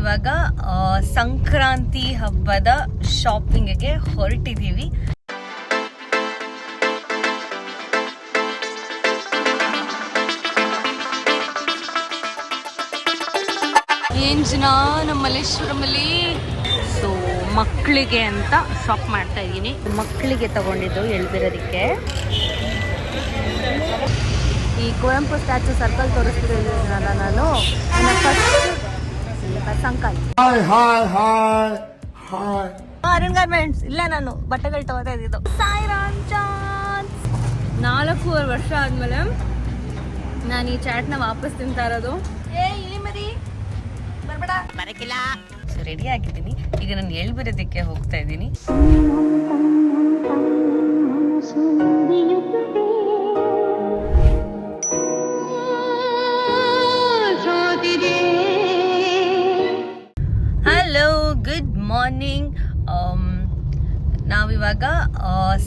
ನಾವಿವಾಗ ಸಂಕ್ರಾಂತಿ ಹಬ್ಬದ ಶಾಪಿಂಗ್ಗೆ ಹೊರಟಿದ್ದೀವಿ. ಏನ್ ಜನ ನಮ್ಮ ಮಲ್ಲೇಶ್ವರಮಲ್ಲಿ. ಸೊ ಮಕ್ಕಳಿಗೆ ಅಂತ ಶಾಪ್ ಮಾಡ್ತಾ ಇದ್ದೀನಿ. ಮಕ್ಕಳಿಗೆ ತಗೊಂಡಿದ್ದು ಎಳ್ದಿರೋದಕ್ಕೆ. ಈ ಕುವೆಂಪು ಸ್ಟ್ಯಾಚು ಸರ್ಕಲ್ ತೋರಿಸ್ತಿರೋದ್ರಲ್ಲ ನಾನು ಸಂಕಲ್ ಅರುಣ್ ಗಾರ್ಮೆಂಟ್ಸ್ ಇಲ್ಲ ನಾನು ಬಟ್ಟೆಗಳು ತಗೋತಾ ಇದ್ದಿದ್ದು. ಸಾಯಿರಾಮ್ ಚಾನ್ಸ್ 4 ವರ್ಷ ಆದ್ಮೇಲೆ ನಾನು ಈ ಚಾಟ್ನ ವಾಪಸ್ ತಿಂತಾ ಇರೋದು. ಸೊ ರೆಡಿ ಆಗಿದ್ದೀನಿ. ಈಗ ನಾನು ಎಳ್ಬಿರೋದಕ್ಕೆ ಹೋಗ್ತಾ ಇದ್ದೀನಿ. Hello, good morning. ನಾವಿವಾಗ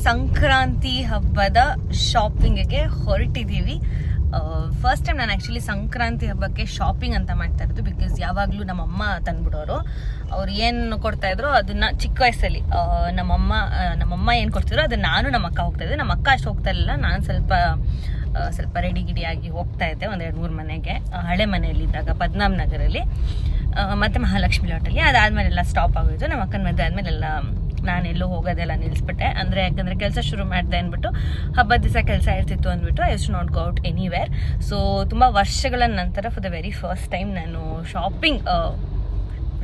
ಸಂಕ್ರಾಂತಿ ಹಬ್ಬದ ಶಾಪಿಂಗ್ಗೆ ಹೊರಟಿದ್ದೀವಿ. ಫಸ್ಟ್ ಟೈಮ್ ನಾನು ಆ್ಯಕ್ಚುಲಿ ಸಂಕ್ರಾಂತಿ ಹಬ್ಬಕ್ಕೆ ಶಾಪಿಂಗ್ ಅಂತ ಮಾಡ್ತಾ ಇರೋದು. ಬಿಕಾಸ್ ಯಾವಾಗಲೂ ನಮ್ಮಮ್ಮ ತಂದ್ಬಿಡೋರು. ಅವ್ರು ಏನು ಕೊಡ್ತಾಯಿದ್ರು ಅದನ್ನು ಚಿಕ್ಕ ವಯಸ್ಸಲ್ಲಿ ನಮ್ಮಮ್ಮ ಏನು ಕೊಡ್ತಿದ್ರು ಅದನ್ನು ನಾನು ನಮ್ಮ ಅಕ್ಕ ಹೋಗ್ತಾ ಇದ್ದೆ. ನಮ್ಮ ಅಕ್ಕ ಅಷ್ಟು ಹೋಗ್ತಾ ಇರಲಿಲ್ಲ. ನಾನು ಸ್ವಲ್ಪ ರೆಡಿ ಗಿಡಿಯಾಗಿ ಹೋಗ್ತಾ ಇದ್ದೆ 1-2 ಮನೆಗೆ. ಹಳೆ ಮನೆಯಲ್ಲಿದ್ದಾಗ ಪದ್ಮನಾಭ ನಗರಲ್ಲಿ ಮತ್ತು ಮಹಾಲಕ್ಷ್ಮಿ ಲಾಟಲ್ಲಿ. ಅದಾದಮೇಲೆಲ್ಲ ಸ್ಟಾಪ್ ಆಗೋಯ್ತು. ನಮ್ಮ ಅಕ್ಕನ ಮದುವೆ ಆದಮೇಲೆಲ್ಲ ನಾನೆಲ್ಲೂ ಹೋಗೋದೆಲ್ಲ ನಿಲ್ಲಿಸ್ಬಿಟ್ಟೆ. ಯಾಕಂದರೆ ಕೆಲಸ ಶುರು ಮಾಡಿದೆ ಅಂದ್ಬಿಟ್ಟು, ಹಬ್ಬದ ದಿವಸ ಕೆಲಸ ಇರ್ತಿತ್ತು ಅಂದ್ಬಿಟ್ಟು I use not go out anywhere. So ತುಂಬ ವರ್ಷಗಳ ನಂತರ for the very first time ನಾನು ಶಾಪಿಂಗ್,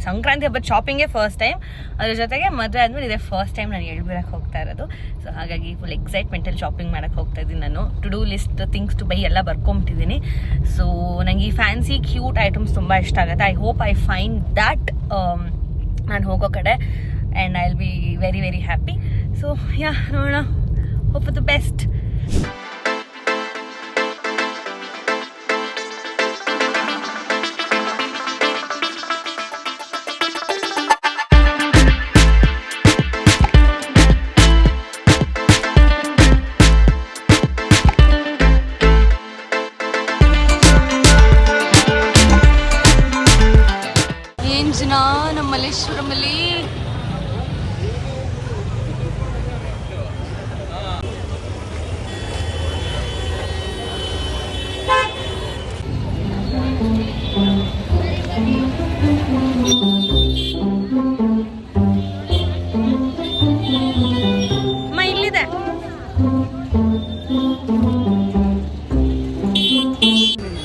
ಸಂಕ್ರಾಂತಿ ಹಬ್ಬದ ಶಾಪಿಂಗೇ ಫಸ್ಟ್ ಟೈಮ್. ಅದ್ರ ಜೊತೆಗೆ ಮದುವೆ ಆದಮೇಲೆ ಇದೇ ಫಸ್ಟ್ ಟೈಮ್ ನಾನು ಎಳ್ಬಿರಕ್ಕೆ ಹೋಗ್ತಾ ಇರೋದು. ಸೊ ಹಾಗಾಗಿ ಫುಲ್ ಎಕ್ಸೈಟ್ಮೆಂಟಲ್ಲಿ ಶಾಪಿಂಗ್ ಮಾಡೋಕ್ಕೆ ಹೋಗ್ತಾ ಇದ್ದೀನಿ. ನಾನು to do list, things to buy ಎಲ್ಲ ಬರ್ಕೊಂಬಿಟ್ಟಿದ್ದೀನಿ. ಸೊ ನನಗೆ ಈ ಫ್ಯಾನ್ಸಿ ಕ್ಯೂಟ್ ಐಟಮ್ಸ್ ತುಂಬ ಇಷ್ಟ ಆಗುತ್ತೆ. I hope I find that ನಾನು ಹೋಗೋ ಕಡೆ. And I'll be very, very happy. So yeah, ನೋಡೋಣ. Hope for the best. ಏನ್ ಜನ ನಮ್ಮ ಮಲ್ಲೇಶ್ವರಮಲ್ಲಿ. ಇಲ್ಲಿದೆ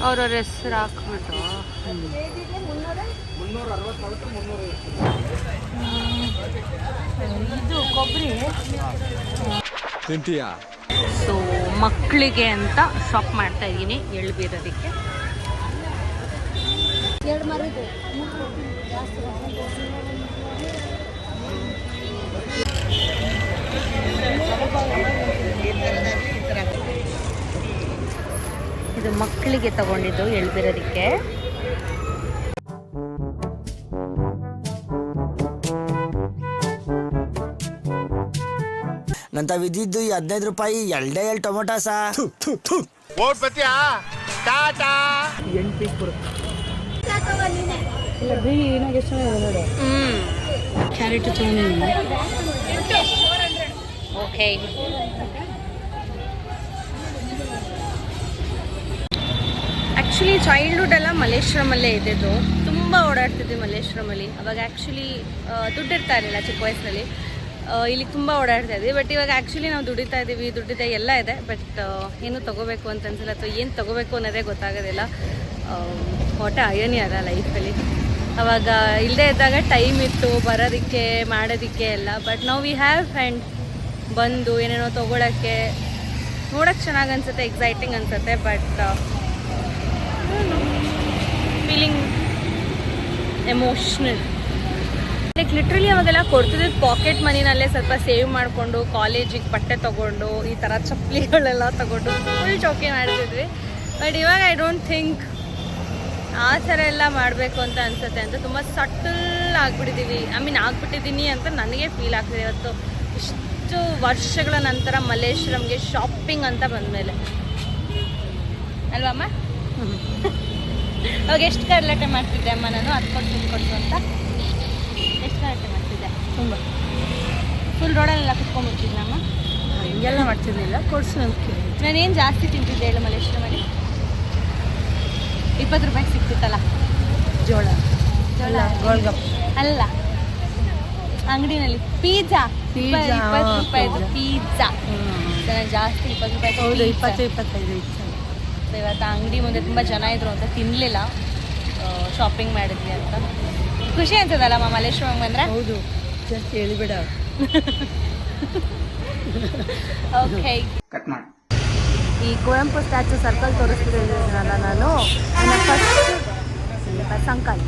ಅವ್ರವ್ರ ಹೆಸರು ಹಾಕ್ಬಿಟ್ಟು ಇದು ಕೊಬ್ಬರಿ. ಸೊ ಮಕ್ಕಳಿಗೆ ಅಂತ ಶಾಪ್ ಮಾಡ್ತಾ ಇದ್ದೀನಿ ಎಳ್ಬಿರೋದಕ್ಕೆ. ಇದು ಮಕ್ಕಳಿಗೆ ತಗೊಂಡಿದ್ದು ಎಳ್ಬಿರೋದಕ್ಕೆ. ನಂತ ವಿದ್ದಿದ್ದು 15 ರೂಪಾಯಿ 2 ಟೊಮೊಟೊ ಸಾ. Carrot okay. ಆ್ಯಕ್ಚುಲಿ ಚೈಲ್ಡ್ಹುಡ್ ಎಲ್ಲ ಮಲ್ಲೇಶ್ವರಮಲ್ಲೇ ಇದ್ದಿದ್ದು. ತುಂಬ ಓಡಾಡ್ತಿದ್ವಿ ಮಲ್ಲೇಶ್ವರಮಲ್ಲಿ. ಅವಾಗ ಆ್ಯಕ್ಚುಲಿ ದುಡ್ಡು ಇರ್ತಾ ಇರಲಿಲ್ಲ ಚಿಕ್ಕ ವಯಸ್ಸಲ್ಲಿ. ಇಲ್ಲಿಗೆ ತುಂಬ ಓಡಾಡ್ತಾ ಇದ್ವಿ. ಬಟ್ ಇವಾಗ ಆ್ಯಕ್ಚುಲಿ ನಾವು ದುಡ್ಡಿದೆ ಎಲ್ಲ ಇದೆ. ಬಟ್ ಏನು ತೊಗೋಬೇಕು ಅಂತ ಅನ್ಸಲ್ಲ, ಅಥವಾ ಏನು ತೊಗೋಬೇಕು ಅನ್ನೋದೇ ಗೊತ್ತಾಗೋದಿಲ್ಲ. ಹೊಟ್ಟೆ ಅಯ್ಯನೇ ಅಲ್ಲ ಲೈಫಲ್ಲಿ. ಅವಾಗ ಇಲ್ಲದೆ ಇದ್ದಾಗ ಟೈಮ್ ಇತ್ತು ಬರೋದಕ್ಕೆ ಮಾಡೋದಕ್ಕೆ ಎಲ್ಲ. ಬಟ್ ನಾವು ವಿ ಹ್ಯಾವ್ ಫ್ರೆಂಡ್ ಬಂದು ಏನೇನೋ ತೊಗೊಳಕ್ಕೆ ನೋಡೋಕ್ಕೆ ಚೆನ್ನಾಗಿ ಅನಿಸುತ್ತೆ, ಎಕ್ಸೈಟಿಂಗ್ ಅನಿಸುತ್ತೆ. But feeling emotional. Like literally ಅವಾಗೆಲ್ಲ ಕೊಡ್ತಿದ್ದು ಪಾಕೆಟ್ ಮನಿನಲ್ಲೇ ಸ್ವಲ್ಪ ಸೇವ್ ಮಾಡಿಕೊಂಡು ಕಾಲೇಜಿಗೆ ಬಟ್ಟೆ ತೊಗೊಂಡು ಈ ಥರ ಚಪ್ಪಲಿಗಳೆಲ್ಲ ತೊಗೊಂಡು ಫುಲ್ ಚೌಕಿ ಮಾಡ್ತಿದ್ವಿ. ಬಟ್ ಇವಾಗ ಐ ಡೋಂಟ್ ಥಿಂಕ್ ಆ ಥರ ಎಲ್ಲ ಮಾಡಬೇಕು ಅಂತ ಅನಿಸುತ್ತೆ. ಅಂತ ತುಂಬ ಸಟಲ್ ಆಗಿಬಿಟ್ಟಿದ್ದೀವಿ. ಆಗ್ಬಿಟ್ಟಿದ್ದೀನಿ ಅಂತ ನನಗೆ ಫೀಲ್ ಆಗ್ತಿದೆ ಇವತ್ತು. ಇಷ್ಟು ವರ್ಷಗಳ ನಂತರ ಮಲ್ಲೇಶ್ವರಂಗೆ ಶಾಪಿಂಗ್ ಅಂತ ಬಂದಮೇಲೆ ಅಲ್ವಮ್ಮ. ಅವಾಗ ಎಷ್ಟು ಗಲಾಟೆ ಮಾಡ್ತಿದ್ದೆ ಅಮ್ಮ ನಾನು ಅದು ಕೊಟ್ಟು ಅಂತ ಎಷ್ಟು ಗಲಾಟೆ ಮಾಡ್ತಿದ್ದೆ ತುಂಬ ಫುಲ್ ರೋಡಲ್ಲೆಲ್ಲ ಕುತ್ಕೊಂಡ್ಬಿಡ್ತಿದ್ನಮ್ಮ ಹಿಂಗೆಲ್ಲ ಮಾಡ್ತಿರ್ಲಿಲ್ಲ ಕೊಡ್ಸು ಅಂತ ಕೇಳಿ. ನಾನೇನು ಜಾಸ್ತಿ ತಿಂತಿದ್ದೆ ಹೇಳು ಮಲ್ಲೇಶ್ವರಮಲ್ಲಿ 20 ರೂಪಾಯಿಗೆ ಸಿಕ್ತಿತ್ತಲ್ಲ ಜೋಳ ಜೋಳ ಗೋಲ್ಗಪ್ಪ ಅಲ್ಲ ಅಂಗಡಿನಲ್ಲಿ ಪಿಜ್ಜಾ Pizza, 20 ರೂಪಾಯಿದು pizza. ಪಿಜ್ಜಾ ನಾನು ಜಾಸ್ತಿ 20 ರೂಪಾಯಿ ಹೌದು 20-25 ಇತ್ತು. ಇವತ್ತು ಅಂಗಡಿ ಮುಂದೆ ತುಂಬ ಜನ ಇದ್ರು ಅಂತ ತಿನ್ನಲಿಲ್ಲ ಶಾಪಿಂಗ್ ಮಾಡಿದ್ವಿ ಅಂತ ಖುಷಿ ಅನ್ಸದಲ್ಲಮ್ಮ ಮಲ್ಲೇಶ್ವರಂ ಬಂದ್ರೆ ಹೌದು ಜಾಸ್ತಿ ಹೇಳಿಬೇಡ. ಓಕೆ ಕಟ್ ಮಾಡಿ. ಈ ಕುವೆಂಪು ಸ್ಟ್ಯಾಚು ಸರ್ಕಲ್ ತೋರಿಸ್ತಿದ್ದೀನಲ್ಲ ನಾನು ನನ್ನ ಫಸ್ಟ್ ಸಂಕಲ್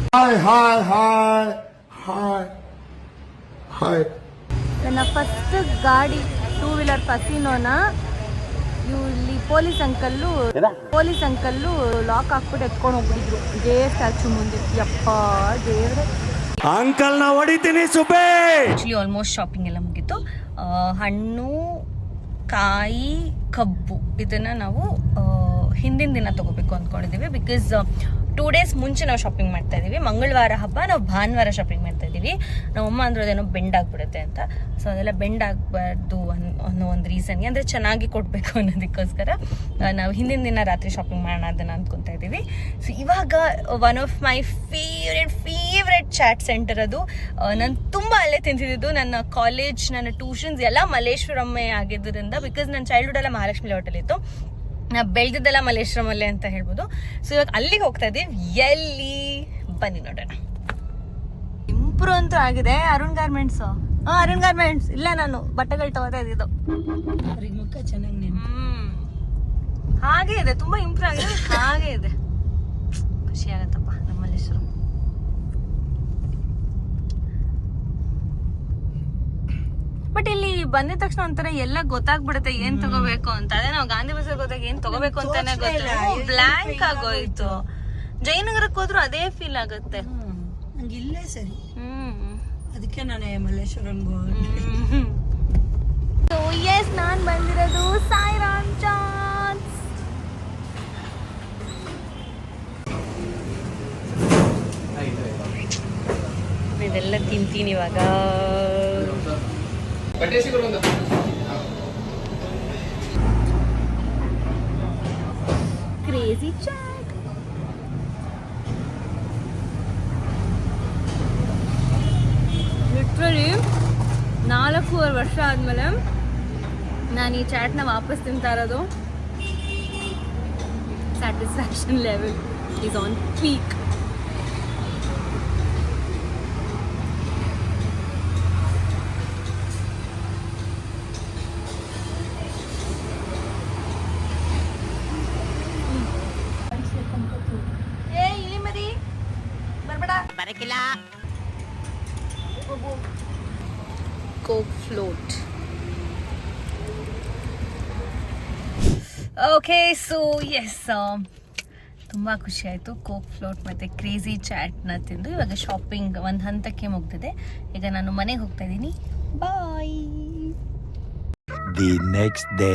ನನ್ನ ಫಸ್ಟ್ ಗಾಡಿ 2 ವೀಲರ್ ಫಸಿನೋನ ಇಲ್ಲಿ ಪೊಲೀಸ್ ಅಂಕಲ್ಲು ಲಾಕ್ ಹಾಕ್ಬಿಟ್ಟು ಎತ್ಕೊಂಡು ಹೋಗ್ಬಿಟ್ಟಿದ್ರು ಜೇ ಸ್ಟ್ಯಾಚು ಮುಂದೆ. ಯಪ್ಪ ದೇವ್ರೆ ಅಂಕಲ್ ನಾ ಹೊಡಿತೀನಿ ಸುಬೇ. ಆ್ಯಕ್ಚುಲಿ ಆಲ್ಮೋಸ್ಟ್ ಶಾಪಿಂಗ್ ಎಲ್ಲ ಮುಗೀತು. ಹಣ್ಣು ಕಾಯಿ ಕಬ್ಬು ಇದನ್ನು ನಾವು ಹಿಂದಿನ ದಿನ ತೊಗೋಬೇಕು ಅಂದ್ಕೊಂಡಿದ್ದೀವಿ. ಬಿಕಾಸ್ 2 ಡೇಸ್ ಮುಂಚೆ ನಾವು ಶಾಪಿಂಗ್ ಮಾಡ್ತಾ ಇದ್ದೀವಿ. ಮಂಗಳವಾರ ಹಬ್ಬ, ನಾವು ಭಾನುವಾರ ಶಾಪಿಂಗ್ ಮಾಡ್ತಾ ಇದ್ದೀವಿ. ನಮ್ಮಮ್ಮ ಅಂದ್ರದೇನೋ ಬೆಂಡ್ ಆಗಿಬಿಡುತ್ತೆ ಅಂತ. ಸೊ ಅದೆಲ್ಲ ಬೆಂಡ್ ಆಗಬಾರ್ದು ಅನ್ನೋ ಒಂದು ರೀಸನ್ಗೆ, ಅಂದರೆ ಚೆನ್ನಾಗಿ ಕೊಡಬೇಕು ಅನ್ನೋದಕ್ಕೋಸ್ಕರ ನಾವು ಹಿಂದಿನ ದಿನ ರಾತ್ರಿ ಶಾಪಿಂಗ್ ಮಾಡೋಣ ಅದನ್ನು ಅಂದ್ಕೊತಾ ಇದ್ದೀವಿ. ಸೊ ಇವಾಗ one of my favourite chaat centre ಅದು. ನಾನು ತುಂಬ ಅಲ್ಲೇ ತಿಂತಿದ್ದು. ನನ್ನ ಕಾಲೇಜ್, ನನ್ನ ಟ್ಯೂಷನ್ಸ್ ಎಲ್ಲ ಮಲ್ಲೇಶ್ವರಮ್ಮೇ ಆಗಿದ್ದರಿಂದ, ಬಿಕಾಸ್ ನನ್ನ ಚೈಲ್ಡ್ಹುಡ್ ಎಲ್ಲ ಮಹಾಲಕ್ಷ್ಮಿ ಹೋಟೆಲ್ ಇತ್ತು, ನಾ ಬೆಳೆದಿದ್ದೆಲ್ಲ ಮಲ್ಲೇಶ್ವರಮಲ್ಲೇ ಅಂತ ಹೇಳ್ಬೋದು. ಸೊ ಇವಾಗ ಅಲ್ಲಿಗೆ ಹೋಗ್ತಾ ಇದ್ದೀವಿ. ಎಲ್ಲಿ ಬನ್ನಿ ನೋಡೋಣ. ಇಂಪ್ರೂವ್ ಅಂತೂ ಆಗಿದೆ. ಅರುಣ್ ಗಾರ್ಮೆಂಟ್ಸ್ ಇಲ್ಲ, ನಾನು ಬಟ್ಟೆಗಳು ತಗೋತಾ ಇದ್ದಿದ್ದು. ಅವ್ರಿಗೆ ಮುಖ ಚೆನ್ನಾಗಿ ನೆನ್ಪು. ಹಾಗೆ ಇದೆ, ತುಂಬಾ ಇಂಪ್ರೂವ್ ಆಗಿದೆ. ಹಾಗೆ ಇದೆ, ಖುಷಿ ಆಗತ್ತಪ್ಪ ನಮ್ಮ ಮಲ್ಲೇಶ್ವರಂ. ಬಟ್ ಇಲ್ಲಿ ಬಂದಿದ ತಕ್ಷಣ ಒಂಥರ ಎಲ್ಲ ಗೊತ್ತಾಗ್ಬಿಡುತ್ತೆ ಏನ್ ತಗೋಬೇಕು ಅಂತ. ಅದೇ ನಾವು ಗಾಂಧಿ ಬಜಾರ್ ಹೋದಾಗ ಏನ್ ತಗೋಬೇಕು ಅಂತಾನೆ ಗೊತ್ತಿಲ್ಲ, ಬ್ಲಾಂಕ್ ಆಗೋಯ್ತು. ಜಯನಗರಕ್ಕೆ ಹೋದ್ರು ಅದೇ ಫೀಲ್ ಆಗುತ್ತೆ. ನಂಗೆ ಇಲ್ಲೇ ಸರಿ, ಅದಕ್ಕೆ ನಾನು ಮಲ್ಲೇಶ್ವರಂಗೂ. ಸೊ ಎಸ್, ನಾನ್ ಬಂದಿರೋದು ಸಾಯಿರಾಮ್ ಚಾಟ್ಸ್. ಇದೆಲ್ಲ ತಿಂತೀನಿ ಇವಾಗ. Crazy chat. ಲಿಟ್ರಲಿ 4.5 ವರ್ಷ ಆದಮೇಲೆ ನಾನು ಈ ಚಾಟ್ನ ವಾಪಸ್ ತಿಂತಾ ಇರೋದು. Satisfaction level is on peak. Coke float. Okay, so yes, ತುಂಬ ಖುಷಿ ಆಯಿತು. ಕೋಕ್ ಫ್ಲೋಟ್ ಮತ್ತು ಕ್ರೇಜಿ ಚಾಟ್ನ ತಿಂದು ಇವಾಗ ಶಾಪಿಂಗ್ ಒಂದು ಹಂತಕ್ಕೆ ಮುಗ್ದಿದೆ. ಈಗ ನಾನು ಮನೆಗೆ ಹೋಗ್ತಾ ಇದ್ದೀನಿ. Bye. The next day.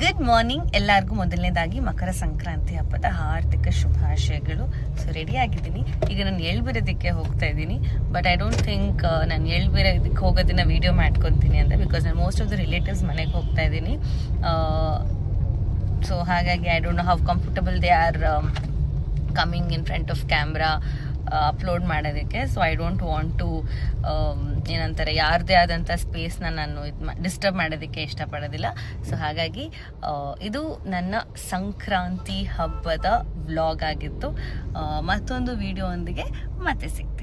Good morning ಎಲ್ಲರಿಗೂ. ಮೊದಲನೇದಾಗಿ ಮಕರ ಸಂಕ್ರಾಂತಿ ಹಬ್ಬದ ಹಾರ್ದಿಕ ಶುಭಾಶಯಗಳು. ಸೊ ರೆಡಿ ಆಗಿದ್ದೀನಿ. ಈಗ ನಾನು ಎಳ್ಬಿರೋದಕ್ಕೆ ಹೋಗ್ತಾ ಇದ್ದೀನಿ. ಬಟ್ ಐ ಡೋಂಟ್ ಥಿಂಕ್ ನಾನು ಎಳ್ಬಿರೋದಕ್ಕೆ ಹೋಗೋದನ್ನ ವೀಡಿಯೋ ಮಾಡ್ಕೊತೀನಿ ಅಂತ, ಬಿಕಾಸ್ ನಾನು ಮೋಸ್ಟ್ ಆಫ್ ದ ರಿಲೇಟಿವ್ಸ್ ಮನೆಗೆ ಹೋಗ್ತಾ ಇದ್ದೀನಿ. ಸೊ ಹಾಗಾಗಿ I don't know how comfortable they are coming in front of camera upload ಮಾಡೋದಕ್ಕೆ. So I don't want to ಏನಂತಾರೆ, ಯಾರದೇ ಆದಂಥ ಸ್ಪೇಸ್ನ ನಾನು ಡಿಸ್ಟರ್ಬ್ ಮಾಡೋದಕ್ಕೆ ಇಷ್ಟಪಡೋದಿಲ್ಲ. ಸೊ ಹಾಗಾಗಿ ಇದು ನನ್ನ ಸಂಕ್ರಾಂತಿ ಹಬ್ಬದ ವ್ಲಾಗ್ ಆಗಿತ್ತು. ಮತ್ತೊಂದು ವಿಡಿಯೋ ಒಂದಿಗೆ ಮತ್ತೆ ಸಿಗ್ತೀನಿ.